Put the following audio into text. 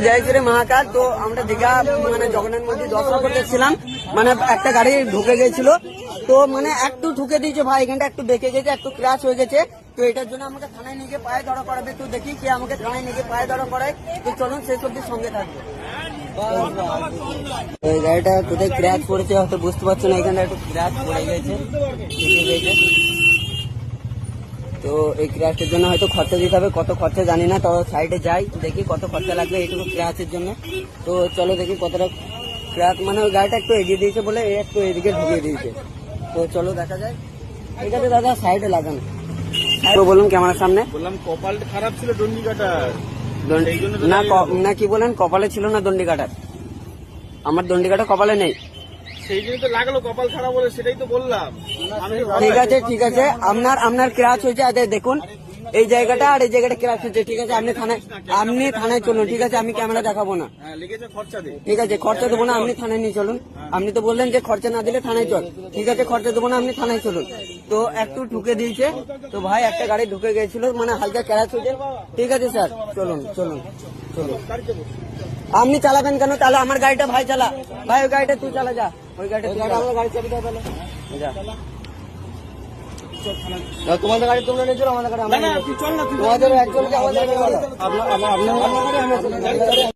জয় শ্রী মহাকাল। তো আমরা দীঘা মানে জগন্নাথ মন্দির দর্শন করতে ছিলাম, মানে একটা গাড়ি ঢুকে গেছিল, তো মানে একটু ঢুকে দিয়েছে ভাই, এখানটা একটু বেঁকে গেছে, একটু ক্র্যাশ হয়ে গেছে। তো এটার জন্য আমাকে থানায় নিয়ে গিয়ে পায়ে ধরা করাবে। তো দেখি কে আমাকে থানায় নিয়ে গিয়ে পায়ে ধরা করায়। তো চলুন সেই সবজির সঙ্গে থাকবে। এই গাড়িটা কোথায় ক্র্যাশ করেছে হয়তো বুঝতে পারছো না, এখানটা একটু ক্র্যাশ পড়ে গেছে, তো এই ক্র্যাশের জন্য হয়তো খরচা দিতে হবে, কত খরচা জানি না। তো সাইডে যাই দেখি কত খরচা লাগবে এইটুকু ক্র্যাশের জন্য। তো চলো দেখি কতটা ক্র্যাশ, মানে ওই গাড়িটা একটু এগিয়ে দিয়েছে বলে একটু এদিকে ঢুকিয়ে দিয়েছে। তো চলো দেখা যায়। ঠিক আছে দাদা, সাইডে লাগানো। তো বলুন ক্যামেরার সামনে। বললাম কপালটা খারাপ ছিল দণ্ডি কাটার না, কি বলেন কপালে ছিল না দণ্ডি কাটার? আমার দণ্ডি কাটা কপালে নেই, সেই জন্য তো লাগলো কপাল খারাপ বলে, সেটাই তো বললাম। ঠিক আছে ঠিক আছে, আপনার ক্র্যাশ হয়েছে। আচ্ছা দেখুন এই জায়গাটা আর এই জায়গাটা ক্র্যাশ হচ্ছে, ঠিক আছে আপনি থানায় চলুন। ঠিক আছে, আমি ক্যামেরা দেখাবো না, ঠিক আছে খরচা দেবো না, আপনি থানায় নিয়ে চলুন। আপনি তো বললেন যে খরচা না দিলে থানায় চল, ঠিক আছে খরচা দেবো না, আপনি থানায় চলুন। তো একটু ঢুকে দিয়েছে, তো ভাই একটা গাড়ি ঢুকে গেছিল, মানে হালকা ক্র্যাশ হয়েছে। ঠিক আছে স্যার, চলুন চলুন চলুন। আপনি চালাবেন কেন? তাহলে আমার গাড়িটা ভাই চালা, ভাই ওই গাড়িটা তুই চালা, যা ওই গাড়িটা, আমার গাড়ি চাবি দেয় তাহলে যা। তোমাদের গাড়ি তোমরা নিয়ে চলো, আমাদের গাড়ি তোমাদের একজনকে আমাদের